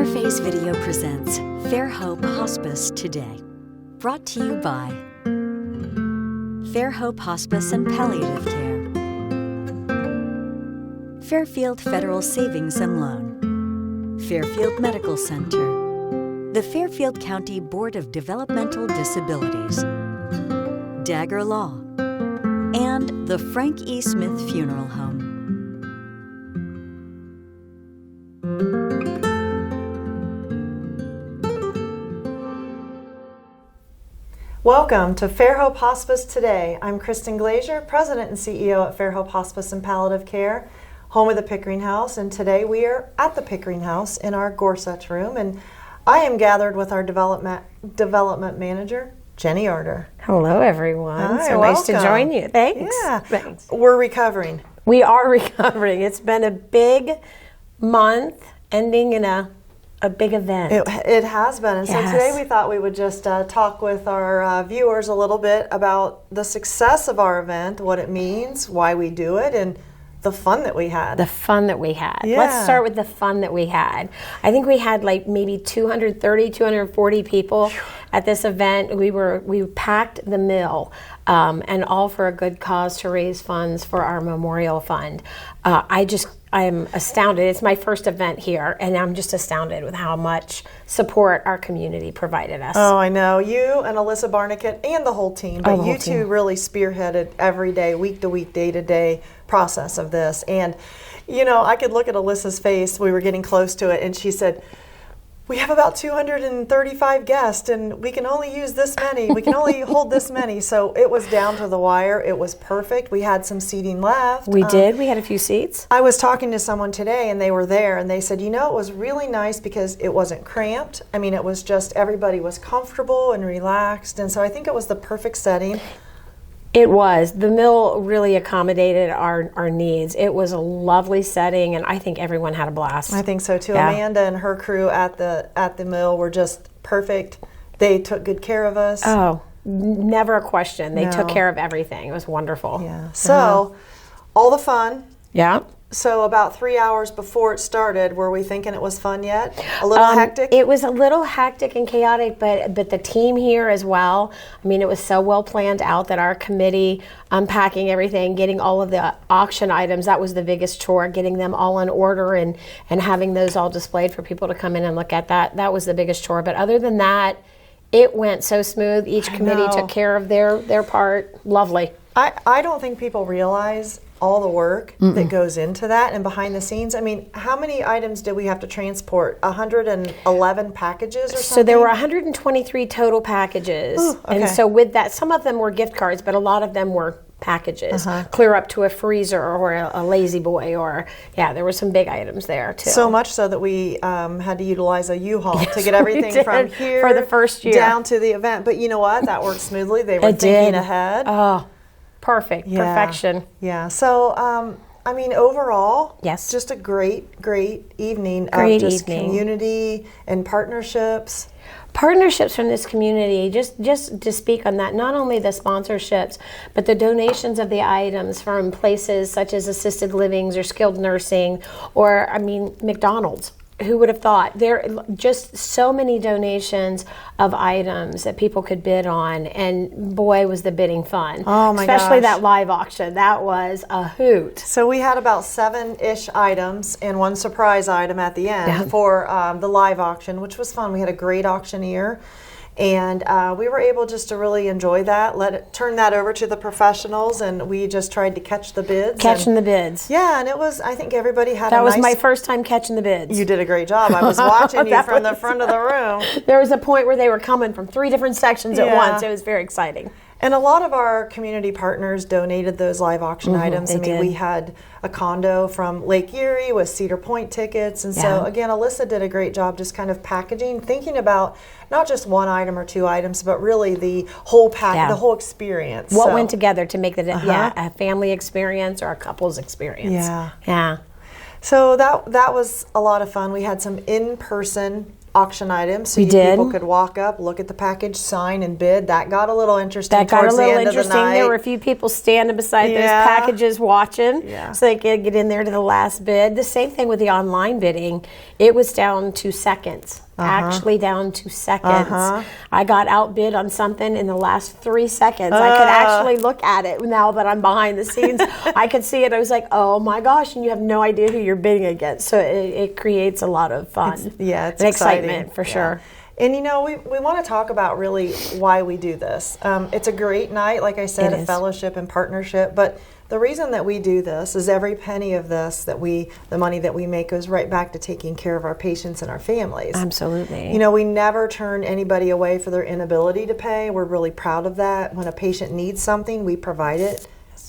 Interface Video presents Fairhope Hospice Today. Brought to you by Fairhope Hospice and Palliative Care, Fairfield Federal Savings and Loan, Fairfield Medical Center, the Fairfield County Board of Developmental Disabilities, Dagger Law, and the Frank E. Smith Funeral Home. Welcome to Fairhope Hospice Today. I'm Kristin, President and CEO at Fairhope Hospice and Palliative Care, home of the Pickering House, and today we are at the Pickering House in our Gorsuch room, and I am gathered with our Development Manager, Jennie Arter. Hello, everyone. Hi, so welcome. Nice to join you. Thanks. Yeah. Thanks. We're recovering. We are recovering. It's been a big month, ending in a big event. It has been. And so Yes. today we thought we would just talk with our viewers a little bit about the success of our event, what it means, why we do it, and the fun that we had. The fun that we had. Yeah. Let's start with the fun that we had. I think we had like maybe 230, 240 people at this event. We packed the mill, and all for a good cause to raise funds for our memorial fund. I'm astounded. It's my first event here, and I'm just astounded with how much support our community provided us. Oh, I know. You and Alyssa Barnicat and the whole team, but you two team. really spearheaded every day, week to week, day to day process of this. And, you know, I could look at Alyssa's face. We were getting close to it, and she said, we have about 235 guests, and we can only use this many. We can only hold this many. So it was down to the wire. It was perfect. We had some seating left. We did. We had a few seats. I was talking to someone today, and they were there, and they said, you know, it was really nice because it wasn't cramped. I mean, it was just everybody was comfortable and relaxed, and so I think it was the perfect setting. It was. The mill really accommodated our needs. It was a lovely setting, and I think everyone had a blast. I think so too. Yeah. Amanda and her crew at the mill were just perfect. They took good care of us. Oh, never a question. They No. took care of everything. It was wonderful. Yeah. So, all the fun. Yeah. So about 3 hours before it started, were we thinking it was fun yet? A little hectic? It was a little hectic and chaotic, but the team here as well. I mean, it was so well planned out that our committee, unpacking everything, getting all of the auction items, that was the biggest chore, getting them all in order and having those all displayed for people to come in and look at that. That was the biggest chore. But other than that, it went so smooth. Each committee took care of their part. Lovely. I don't think people realize all the work that goes into that and behind the scenes. I mean, how many items did we have to transport? 111 packages or something? So there were 123 total packages. Ooh, okay. And so with that, some of them were gift cards, but a lot of them were packages. Clear up to a freezer or a lazy boy, or there were some big items there too. So much so that we had to utilize a U-Haul to get everything from here for the first year down to the event. But you know what? That worked smoothly. They were thinking ahead. Oh, perfect. Yeah. Perfection. Yeah. So, I mean, overall, Yes. just a great evening Great of just evening. community and partnerships. Partnerships from this community, just to speak on that, not only the sponsorships, but the donations of the items from places such as assisted livings or skilled nursing, or, I mean, McDonald's. Who would have thought? There are just so many donations of items that people could bid on, and boy, was the bidding fun. Oh my Especially gosh. that live auction. That was a hoot. So we had about 7-ish items and one surprise item at the end for the live auction, which was fun. We had a great auctioneer, and we were able just to really enjoy that, turn that over to the professionals, and we just tried to catch the bids. Catching the bids. Yeah, and it was, I think everybody had That a was nice... my first time catching the bids. You did a great job. I was watching you That from the was- front of the room. There was a point where they were coming from 3 different sections at Yeah. once. It was very exciting. And a lot of our community partners donated those live auction items. they I mean, did. we had a condo from Lake Erie with Cedar Point tickets. And so, again, Alyssa did a great job just kind of packaging, thinking about not just one item or 2 items, but really the whole pack, the whole experience. What So- went together to make it a family experience or a couple's experience. Yeah. Yeah. So that was a lot of fun. We had some in-person auction items, so We did. people could walk up, look at the package, sign, and bid. That got a little interesting. That got a towards the little end interesting. Of the night. There were a few people standing beside those Yeah. packages watching, Yeah. so they could get in there to the last bid. The same thing with the online bidding. It was down to seconds. Actually down to seconds. I got outbid on something in the last 3 seconds. I could actually look at it now that I'm behind the scenes. I could see it. I was like, oh my gosh, and you have no idea who you're bidding against. So it creates a lot of fun. It's and exciting. excitement for sure. And you know, we want to talk about really why we do this. It's a great night, like I said, It a is. fellowship and partnership. But the reason that we do this is every penny of this the money that we make goes right back to taking care of our patients and our families. Absolutely. You know, we never turn anybody away for their inability to pay. We're really proud of that. When a patient needs something, we provide it.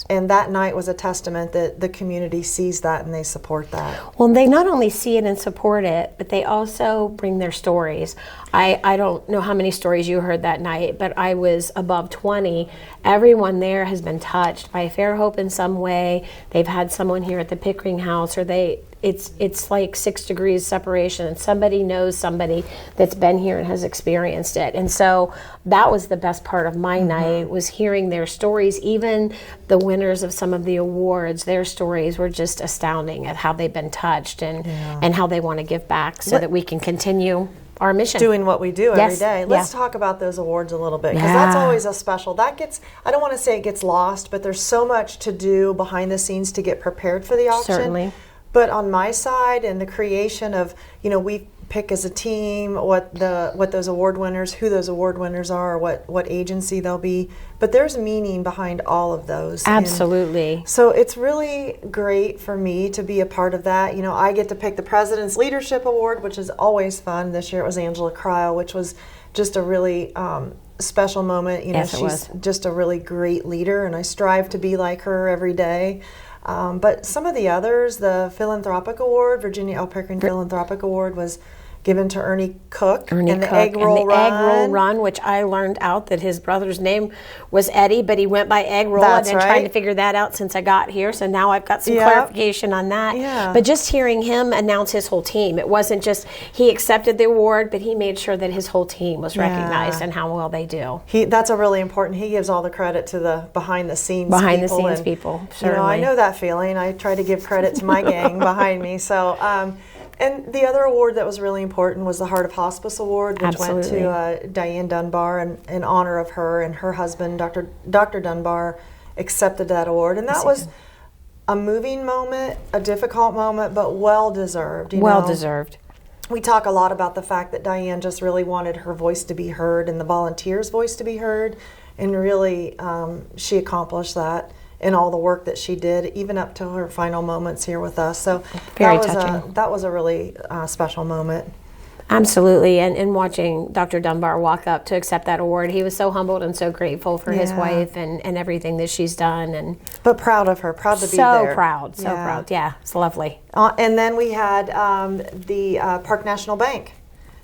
And that night was a testament that the community sees that and they support that. Well, they not only see it and support it, but they also bring their stories. I don't know how many stories you heard that night, but I was above 20. Everyone there has been touched by Fairhope in some way. They've had someone here at the Pickering House, or it's like 6 degrees separation, and somebody knows somebody that's been here and has experienced it. And so that was the best part of my night, was hearing their stories. Even the winners of some of the awards, their stories were just astounding at how they've been touched and how they want to give back so that we can continue our mission. Doing what we do every Yes. day. Let's Yeah. talk about those awards a little bit, because that's Yeah. always a special. That gets, I don't want to say it gets lost, but there's so much to do behind the scenes to get prepared for the auction. Certainly. But on my side, and the creation of, you know, we pick as a team what those award winners, who those award winners are, what agency they'll be. But there's meaning behind all of those. And Absolutely. so it's really great for me to be a part of that. You know, I get to pick the President's Leadership Award, which is always fun. This year it was Angela Cryle, which was just a really special moment. You know, Yes, it she's was. just a really great leader, and I strive to be like her every day. But some of the others, the Philanthropic Award, Virginia L. Pickering Philanthropic Award, was given to Ernie Cook and the Egg Roll Run. Which I learned out that his brother's name was Eddie, but he went by Egg Roll. That's I've been trying right. to figure that out since I got here, so now I've got some Yeah. clarification on that. Yeah. But just hearing him announce his whole team, it wasn't just he accepted the award, but he made sure that his whole team was recognized and how well they do. That's a really important. He gives all the credit to the behind the scenes people. You know, I Certainly. know that feeling. I try to give credit to my gang behind me. So, and the other award that was really important was the Heart of Hospice Award, which Absolutely. went to Diane Dunbar, and in honor of her, and her husband, Dr. Dunbar, accepted that award, and that was a moving moment, a difficult moment, but well deserved. Well deserved. We talk a lot about the fact that Diane just really wanted her voice to be heard and the volunteers' voice to be heard, and really she accomplished that in all the work that she did, even up to her final moments here with us. So Very that was touching. that was a really special moment. Absolutely, and watching Dr. Dunbar walk up to accept that award, he was so humbled and so grateful for his Yeah. wife and everything that she's done, and But proud of her, proud to be so there. proud. Yeah, it's lovely. And then we had the Park National Bank.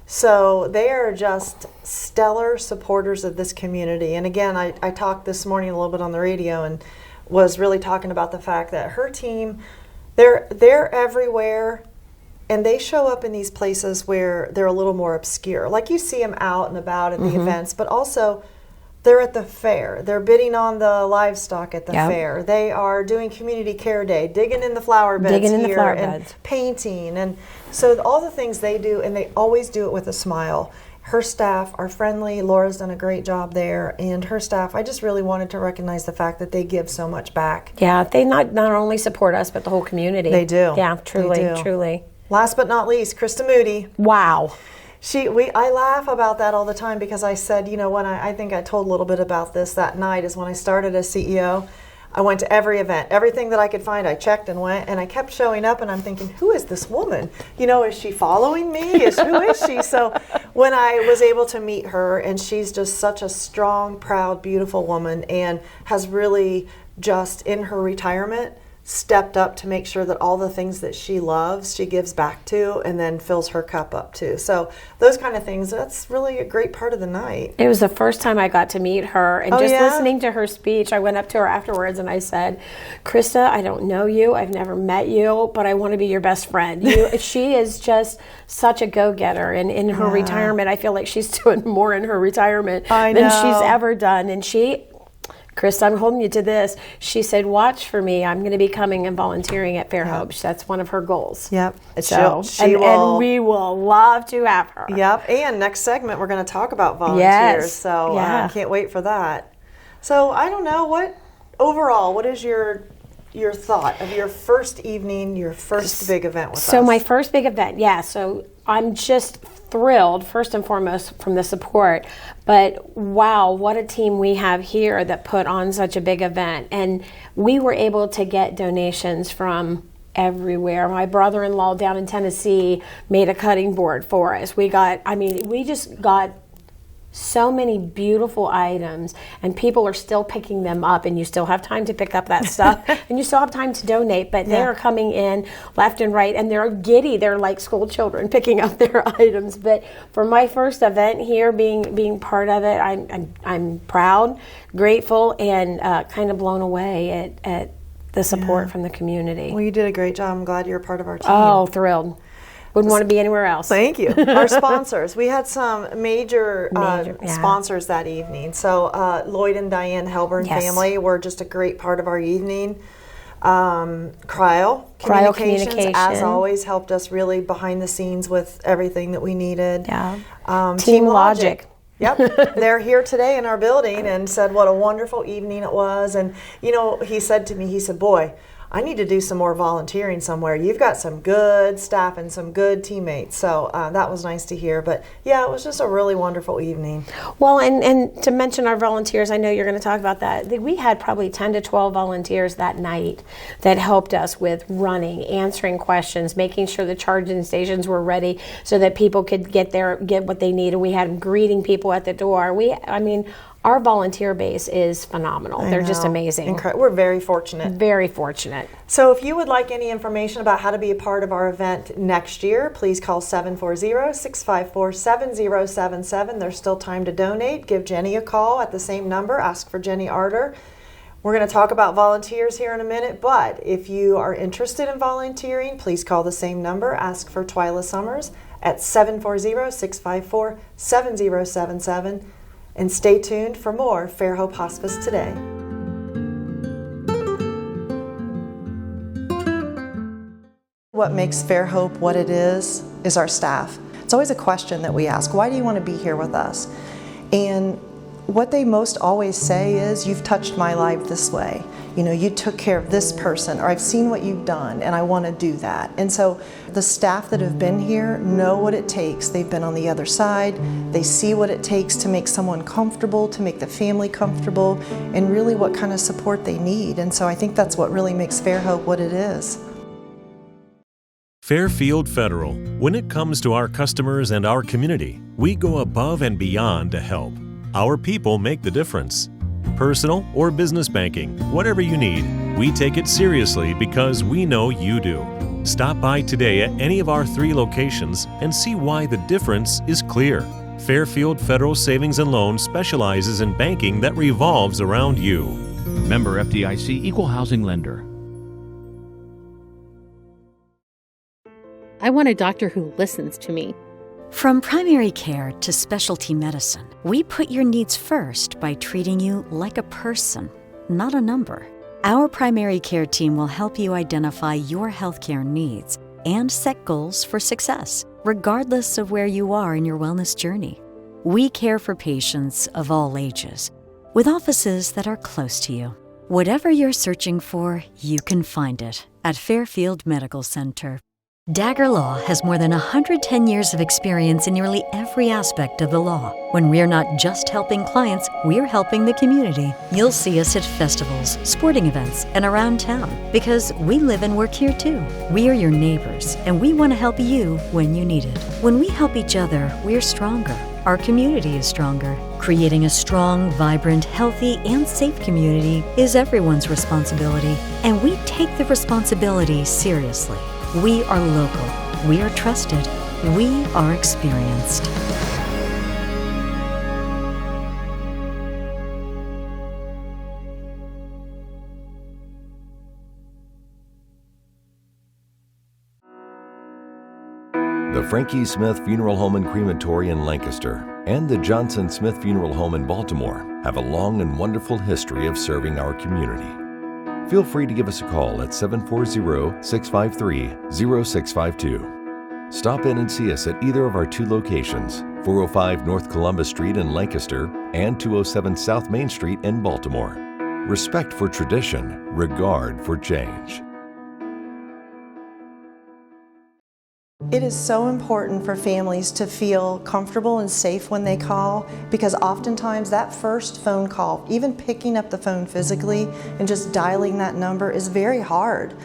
So they are just stellar supporters of this community. And again, I talked this morning a little bit on the radio and was really talking about the fact that her team, they're everywhere, and they show up in these places where they're a little more obscure. Like you see them out and about at the events, but also they're at the fair. They're bidding on the livestock at the fair. They are doing community care day, digging in the flower beds and painting. And so all the things they do, and they always do it with a smile. Her staff are friendly. Laura's done a great job there, and her staff, I just really wanted to recognize the fact that they give so much back. Yeah, they not only support us, but the whole community. They do. Yeah, truly, They do. truly. Last but not least, Krista Moody. Wow. I laugh about that all the time, because I said, you know, when I think I told a little bit about this that night, is when I started as CEO, I went to every event, everything that I could find, I checked and went, and I kept showing up, and I'm thinking, who is this woman? You know, is she following me? Who is she? So when I was able to meet her, and she's just such a strong, proud, beautiful woman, and has really just in her retirement stepped up to make sure that all the things that she loves, she gives back to and then fills her cup up too. So those kind of things, that's really a great part of the night. It was the first time I got to meet her, and Oh, just yeah? listening to her speech, I went up to her afterwards and I said, Krista, I don't know you, I've never met you, but I want to be your best friend. She is just such a go-getter, and in her retirement, I feel like she's doing more in her retirement than she's ever done. And Chris, I'm holding you to this. She said, watch for me. I'm going to be coming and volunteering at Fairhope. Yep. That's one of her goals. Yep. So, and we will love to have her. Yep. And next segment, we're going to talk about volunteers. Yes. So I can't wait for that. So I don't know, what is your thought of your first evening, your first big event with us? So my first big event, so I'm just thrilled, first and foremost, from the support, but wow, what a team we have here that put on such a big event. And we were able to get donations from everywhere. My brother-in-law down in Tennessee made a cutting board for us. We just got so many beautiful items, and people are still picking them up, and you still have time to pick up that stuff and you still have time to donate, but they are coming in left and right, and they're giddy. They're like school children picking up their items. But for my first event here, being part of it, I'm proud, grateful, and kind of blown away at the support from the community. Well, you did a great job. I'm glad you're a part of our team. Oh, thrilled. Wouldn't want to be anywhere else. Thank you. Our sponsors. We had some major sponsors that evening. So Lloyd and Diane Helburn family were just a great part of our evening. Cryo Communications, as always, helped us really behind the scenes with everything that we needed. Yeah. Team Logic. Yep. They're here today in our building and said what a wonderful evening it was. And, he said to me, he said, boy, I need to do some more volunteering somewhere. You've got some good staff and some good teammates. So that was nice to hear. But yeah, it was just a really wonderful evening. Well, and to mention our volunteers, I know you're going to talk about that. We had probably 10 to 12 volunteers that night that helped us with running, answering questions, making sure the charging stations were ready so that people could get what they needed. We had them greeting people at the door. Our volunteer base is phenomenal. They're just amazing. We're very fortunate. Very fortunate. So if you would like any information about how to be a part of our event next year, please call 740-654-7077. There's still time to donate. Give Jennie a call at the same number. Ask for Jennie Arter. We're going to talk about volunteers here in a minute, but if you are interested in volunteering, please call the same number. Ask for Twylia Summers at 740-654-7077. And stay tuned for more Fairhope Hospice Today. What makes Fairhope what it is our staff. It's always a question that we ask, why do you want to be here with us? And what they most always say is, you've touched my life this way. You took care of this person, or I've seen what you've done and I want to do that. And so the staff that have been here know what it takes. They've been on the other side. They see what it takes to make someone comfortable, to make the family comfortable, and really what kind of support they need. And so I think that's what really makes Fairhope what it is. Fairfield Federal. When it comes to our customers and our community, we go above and beyond to help. Our people make the difference. Personal or business banking, whatever you need, we take it seriously because we know you do. Stop by today at any of our 3 locations and see why the difference is clear. Fairfield Federal Savings and Loan specializes in banking that revolves around you. Member FDIC Equal Housing Lender. I want a doctor who listens to me. From primary care to specialty medicine, we put your needs first by treating you like a person, not a number. Our primary care team will help you identify your healthcare needs and set goals for success, regardless of where you are in your wellness journey. We care for patients of all ages, with offices that are close to you. Whatever you're searching for, you can find it at Fairfield Medical Center. Dagger Law has more than 110 years of experience in nearly every aspect of the law. When we're not just helping clients, we're helping the community. You'll see us at festivals, sporting events, and around town because we live and work here too. We are your neighbors, and we want to help you when you need it. When we help each other, we're stronger. our community is stronger. Creating a strong, vibrant, healthy, and safe community is everyone's responsibility, and we take the responsibility seriously. We are local. We are trusted. We are experienced. The Frankie Smith Funeral Home and Crematory in Lancaster and the Johnson Smith Funeral Home in Baltimore have a long and wonderful history of serving our community. Feel free to give us a call at 740-653-0652. Stop in and see us at either of our two locations, 405 North Columbus Street in Lancaster and 207 South Main Street in Baltimore. Respect for tradition, regard for change. It is so important for families to feel comfortable and safe when they call, because oftentimes that first phone call, even picking up the phone physically and just dialing that number, is very hard.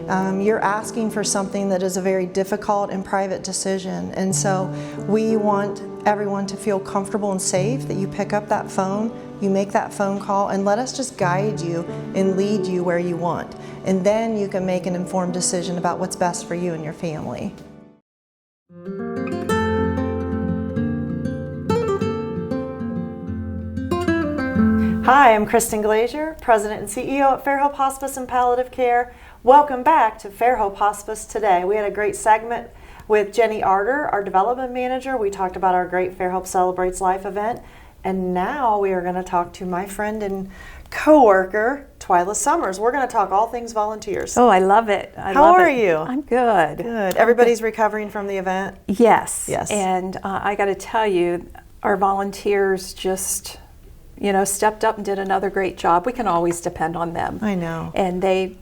You're asking for something that is a very difficult and private decision, and so we want everyone to feel comfortable and safe that you pick up that phone, you make that phone call, and let us just guide you and lead you where you want. And then you can make an informed decision about what's best for you and your family. Hi, I'm Kristin Glazier, President and CEO at Fairhope Hospice and Palliative Care. Welcome back to Fairhope Hospice Today. We had a great segment with Jennie Arter, our Development Manager. We talked about our great Fairhope Celebrates Life event. And now we are going to talk to my friend and co-worker, Twylia Summers. We're going to talk all things volunteers. Oh, I love it. How are you? I'm good. Good. Everybody's recovering from the event? Yes. Yes. And I got to tell you, our volunteers just, stepped up and did another great job. We can always depend on them. I know. And they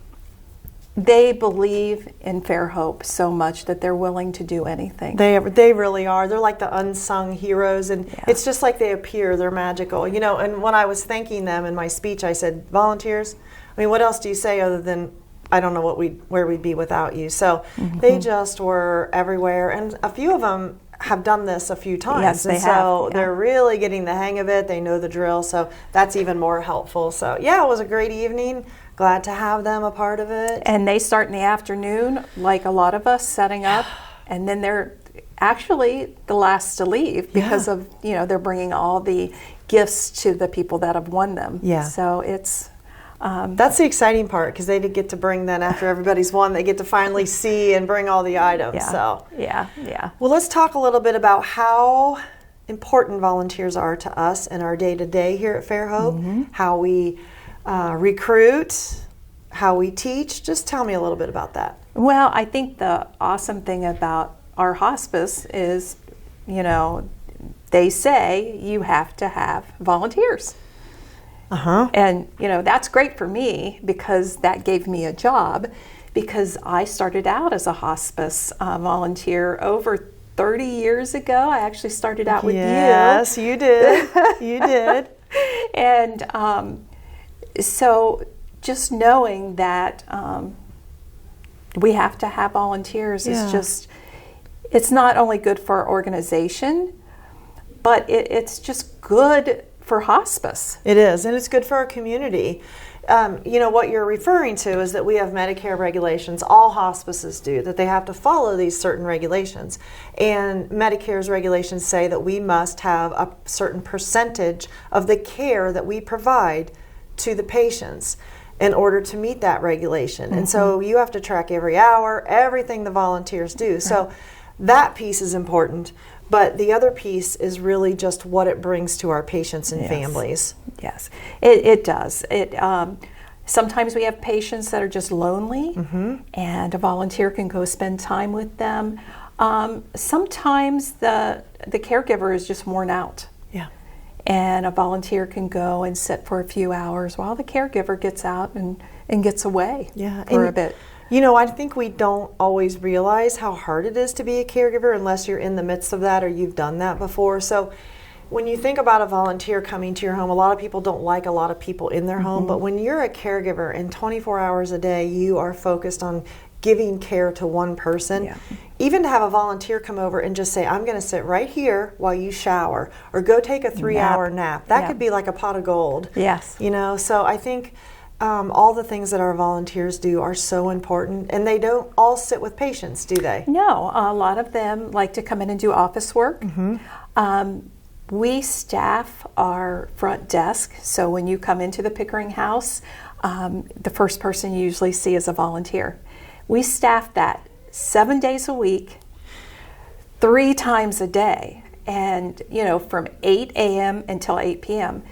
believe in Fairhope so much that they're willing to do anything. They really are. They're like the unsung heroes, and it's just like they appear. They're magical. And when I was thanking them in my speech, I said, volunteers, what else do you say other than, I don't know where we'd be without you. So they just were everywhere, and a few of them have done this a few times. Yes, they have. So they're really getting the hang of it. They know the drill, so that's even more helpful. So it was a great evening. Glad to have them a part of it. And they start in the afternoon, like a lot of us, setting up, and then they're actually the last to leave because of, they're bringing all the gifts to the people that have won them. Yeah. So it's... that's the exciting part, because they did get to bring that after everybody's won. They get to finally see and bring all the items. Yeah. So Yeah. Well, let's talk a little bit about how important volunteers are to us in our day-to-day here at Fairhope, how we recruit, how we teach. Just tell me a little bit about that. Well, I think the awesome thing about our hospice is, they say you have to have volunteers. And, that's great for me, because that gave me a job, because I started out as a hospice volunteer over 30 years ago. I actually started out with you. Yes, you did. You did. And so just knowing that we have to have volunteers is it's not only good for our organization, but it's just good for hospice. It is, and it's good for our community. What you're referring to is that we have Medicare regulations, all hospices do, that they have to follow these certain regulations. And Medicare's regulations say that we must have a certain percentage of the care that we provide to the patients in order to meet that regulation. And so you have to track every hour, everything the volunteers do. So that piece is important. But the other piece is really just what it brings to our patients and families. Yes, it does. Sometimes we have patients that are just lonely, and a volunteer can go spend time with them. Sometimes the caregiver is just worn out. Yeah. And a volunteer can go and sit for a few hours while the caregiver gets out and gets away for a bit. I think we don't always realize how hard it is to be a caregiver unless you're in the midst of that or you've done that before. So when you think about a volunteer coming to your home, a lot of people don't like a lot of people in their home, but when you're a caregiver and 24 hours a day you are focused on giving care to one person. Yeah. Even to have a volunteer come over and just say, I'm going to sit right here while you shower, or go take a 3-hour nap. That could be like a pot of gold. Yes. You know, so I think all the things that our volunteers do are so important, and they don't all sit with patients, do they? No, a lot of them like to come in and do office work. We staff our front desk, so when you come into the Pickering house, the first person you usually see is a volunteer. We staff that 7 days a week, 3 times a day, and from 8 a.m. until 8 p.m.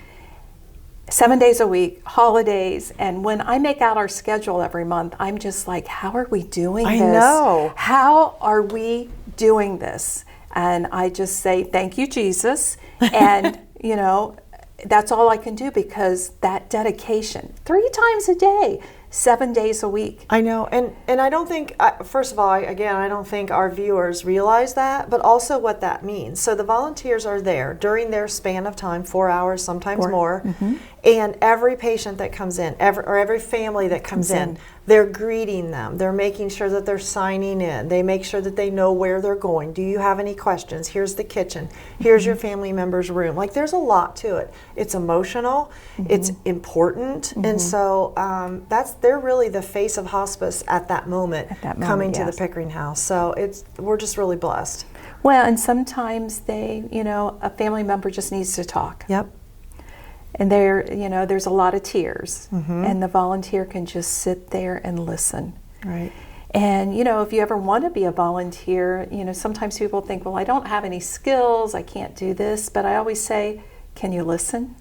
7 days a week, holidays, and when I make out our schedule every month, I'm just like, how are we doing this? I know. How are we doing this? And I just say, thank you, Jesus. And, that's all I can do, because that dedication, 3 times a day, 7 days a week. I know, and I don't think, first of all, I don't think our viewers realize that, but also what that means. So the volunteers are there during their span of time, 4 hours, sometimes more, and every patient that comes in, every family that comes in, they're greeting them. They're making sure that they're signing in. They make sure that they know where they're going. Do you have any questions? Here's the kitchen. Here's your family member's room. Like, there's a lot to it. It's emotional. It's important. And so they're really the face of hospice at that moment, coming to the Pickering house. So we're just really blessed. Well, and sometimes a family member just needs to talk. Yep. And there's a lot of tears, and the volunteer can just sit there and listen. Right. And, if you ever want to be a volunteer, sometimes people think, well, I don't have any skills, I can't do this, but I always say, can you listen?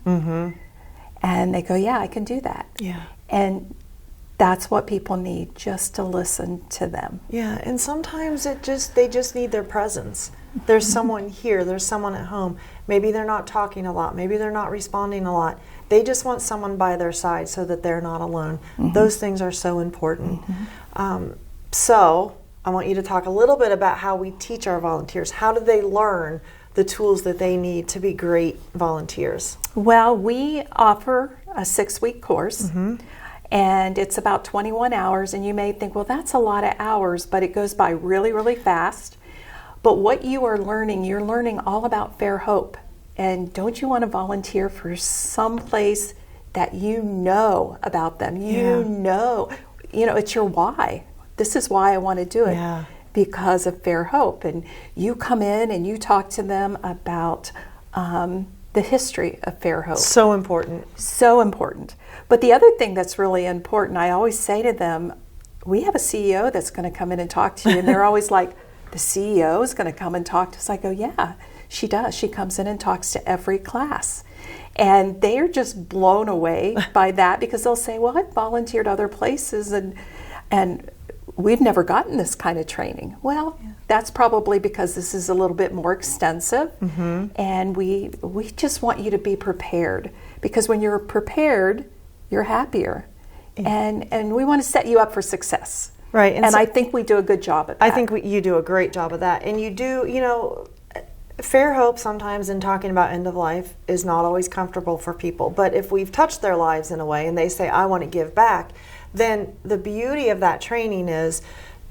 And they go, yeah, I can do that. Yeah. And that's what people need, just to listen to them. Yeah, and sometimes they just need their presence. There's someone here, there's someone at home. Maybe they're not talking a lot, maybe they're not responding a lot. They just want someone by their side so that they're not alone. Those things are so important. So I want you to talk a little bit about how we teach our volunteers. How do they learn the tools that they need to be great volunteers? Well, we offer a 6-week course. And it's about 21 hours, and you may think, well, that's a lot of hours, but it goes by really, really fast. But what you are learning, you're learning all about Fairhope. And don't you want to volunteer for some place that you know about them? It's your why. This is why I want to do it, because of Fairhope. And you come in and you talk to them about the history of Fairhope. So important. So important. But the other thing that's really important, I always say to them, we have a CEO that's going to come in and talk to you. And they're always like, the CEO is going to come and talk to us. I go, yeah, she does. She comes in and talks to every class. And they're just blown away by that, because they'll say, well, I've volunteered other places and we've never gotten this kind of training. Well, that's probably because this is a little bit more extensive. And we just want you to be prepared, because when you're prepared, you're happier. And we want to set you up for success. Right. And I think we do a good job at that. I think you do a great job of that. And you do, Fairhope sometimes in talking about end of life is not always comfortable for people. But if we've touched their lives in a way and they say, I want to give back, then the beauty of that training is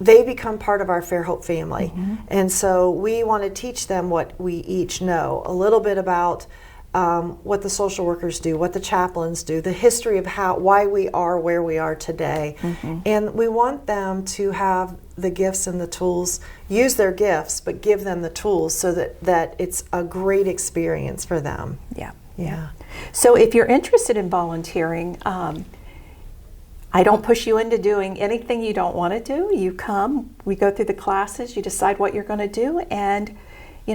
they become part of our Fairhope family. And so we want to teach them what we each know, a little bit about what the social workers do, what the chaplains do, the history of why we are where we are today. And we want them to have the gifts and the tools, use their gifts, but give them the tools so that it's a great experience for them. Yeah. So if you're interested in volunteering, I don't push you into doing anything you don't want to do. You come, we go through the classes, you decide what you're going to do, and we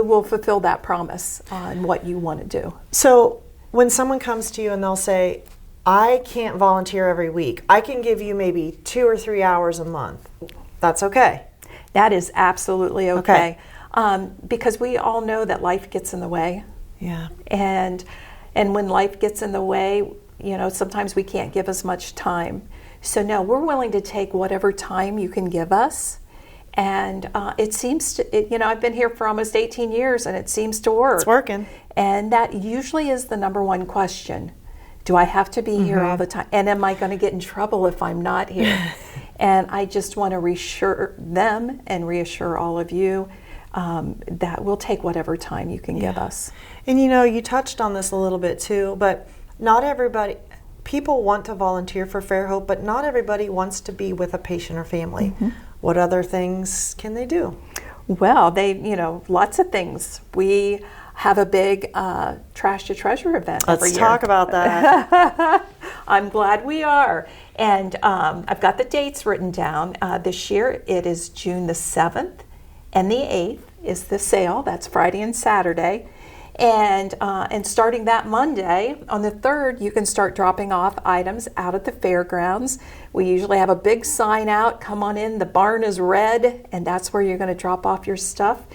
will fulfill that promise on what you want to do. So when someone comes to you and they'll say, I can't volunteer every week, I can give you maybe 2 or 3 hours a month. That's okay. That is absolutely okay. Because we all know that life gets in the way. Yeah. And when life gets in the way, sometimes we can't give as much time. So no, we're willing to take whatever time you can give us. And it seems to, I've been here for almost 18 years and it seems to work. It's working. And that usually is the number one question. Do I have to be here all the time? And am I going to get in trouble if I'm not here? And I just want to reassure them and reassure all of you that we'll take whatever time you can give us. And you touched on this a little bit too, but not everybody, people want to volunteer for Fairhope, but not everybody wants to be with a patient or family. What other things can they do? Well, lots of things. We have a big Trash to Treasure event every year. Let's talk about that. I'm glad we are. And I've got the dates written down. This year it is June the 7th and the 8th is the sale. That's Friday and Saturday. And starting that Monday, on the 3rd, you can start dropping off items out at the fairgrounds. We usually have a big sign out, come on in, the barn is red, and that's where you're going to drop off your stuff.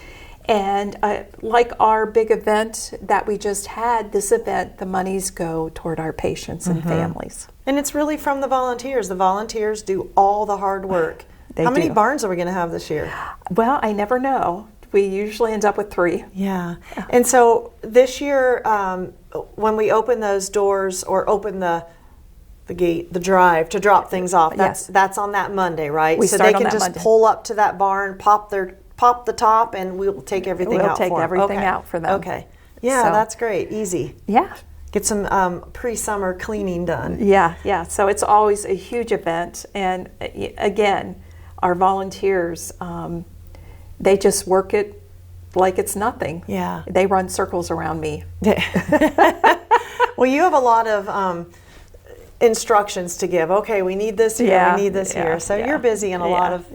And like our big event that we just had, this event, the monies go toward our patients and families. And it's really from the volunteers. The volunteers do all the hard work. How many barns are we going to have this year? Well, I never know. We usually end up with 3. Yeah. And so this year, when we open those doors or open the gate, the drive to drop things off, that's on that Monday, right? We so start they on can that just Monday. pull up to that barn, pop the top, and we'll take everything out for them. We'll take everything out for them. Okay. Yeah, So- that's great. Easy. Yeah. Get some pre-summer cleaning done. Yeah. So it's always a huge event. And again, our volunteers, they just work it like it's nothing. Yeah. They run circles around me. Well, you have a lot of instructions to give. Okay, we need this here, we need this here. So you're busy in a lot of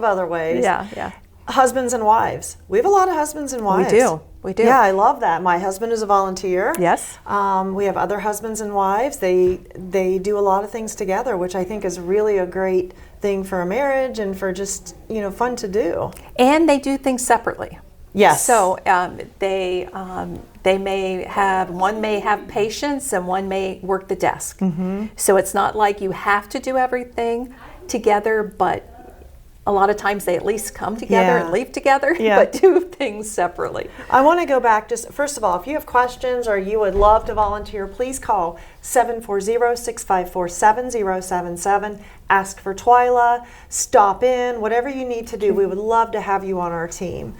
other ways. Yeah. Husbands and wives. We have a lot of husbands and wives. We do. Yeah, I love that. My husband is a volunteer. Yes. We have other husbands and wives. They do a lot of things together, which I think is really a great thing for a marriage and for just, fun to do. And they do things separately. Yes. So they may have, one may have patients and one may work the desk. So it's not like you have to do everything together, but a lot of times they at least come together and leave together, but do things separately. I want to go back just, first of all, if you have questions or you would love to volunteer, please call 740-654-7077. Ask for Twylia, stop in, whatever you need to do. We would love to have you on our team.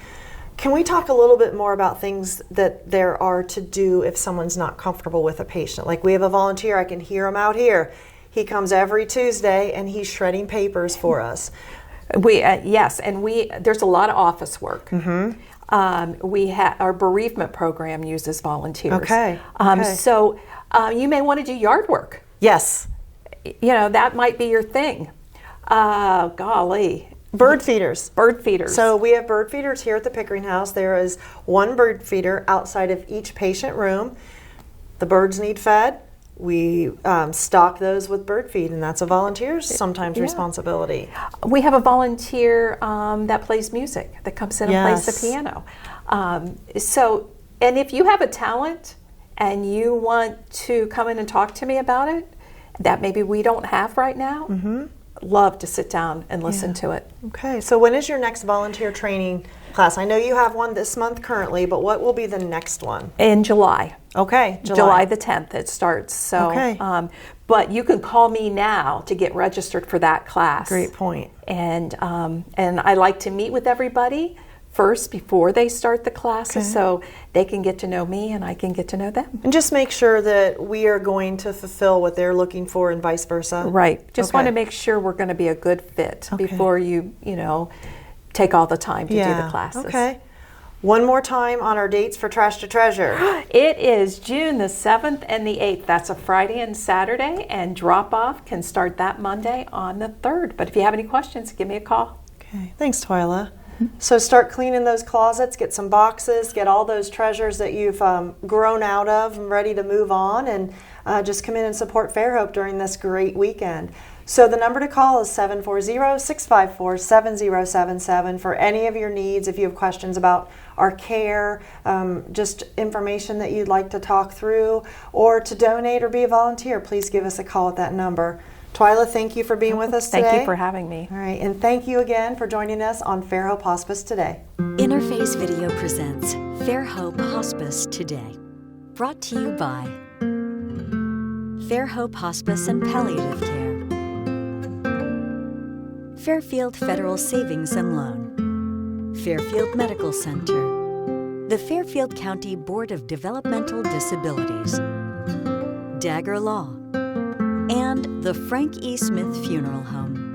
Can we talk a little bit more about things that there are to do if someone's not comfortable with a patient? Like we have a volunteer, I can hear him out here. He comes every Tuesday and he's shredding papers for us. Yes, and there's a lot of office work. Our bereavement program uses volunteers. Okay. So you may want to do yard work. Yes. That might be your thing. Golly. Bird feeders. Bird feeders. So we have bird feeders here at the Pickering House. There is one bird feeder outside of each patient room. The birds need fed. We stock those with bird feed, and that's a volunteer's sometimes responsibility. We have a volunteer that plays music, that comes in and plays the piano. And if you have a talent and you want to come in and talk to me about it, that maybe we don't have right now, love to sit down and listen to it. Okay, so when is your next volunteer training class? I know you have one this month currently, but what will be the next one? In July. Okay, July the 10th it starts. So, but you can call me now to get registered for that class. Great point. And I like to meet with everybody first before they start the classes, so they can get to know me and I can get to know them. And just make sure that we are going to fulfill what they're looking for and vice versa. Right. Just want to make sure we're going to be a good fit before you take all the time to do the classes. Okay. One more time on our dates for Trash to Treasure. It is June the 7th and the 8th. That's a Friday and Saturday, and drop-off can start that Monday on the 3rd. But if you have any questions, give me a call. Okay. Thanks, Twylia. So start cleaning those closets, get some boxes, get all those treasures that you've grown out of and ready to move on, and just come in and support Fairhope during this great weekend. So the number to call is 740-654-7077 for any of your needs. If you have questions about our care, just information that you'd like to talk through, or to donate or be a volunteer, please give us a call at that number. Twylia, thank you for being with us today. Thank you for having me. All right, and thank you again for joining us on Fairhope Hospice Today. Interface Video presents Fairhope Hospice Today. Brought to you by Fairhope Hospice and Palliative Care, Fairfield Federal Savings and Loan, Fairfield Medical Center, the Fairfield County Board of Developmental Disabilities, Dagger Law, and the Frank E. Smith Funeral Home.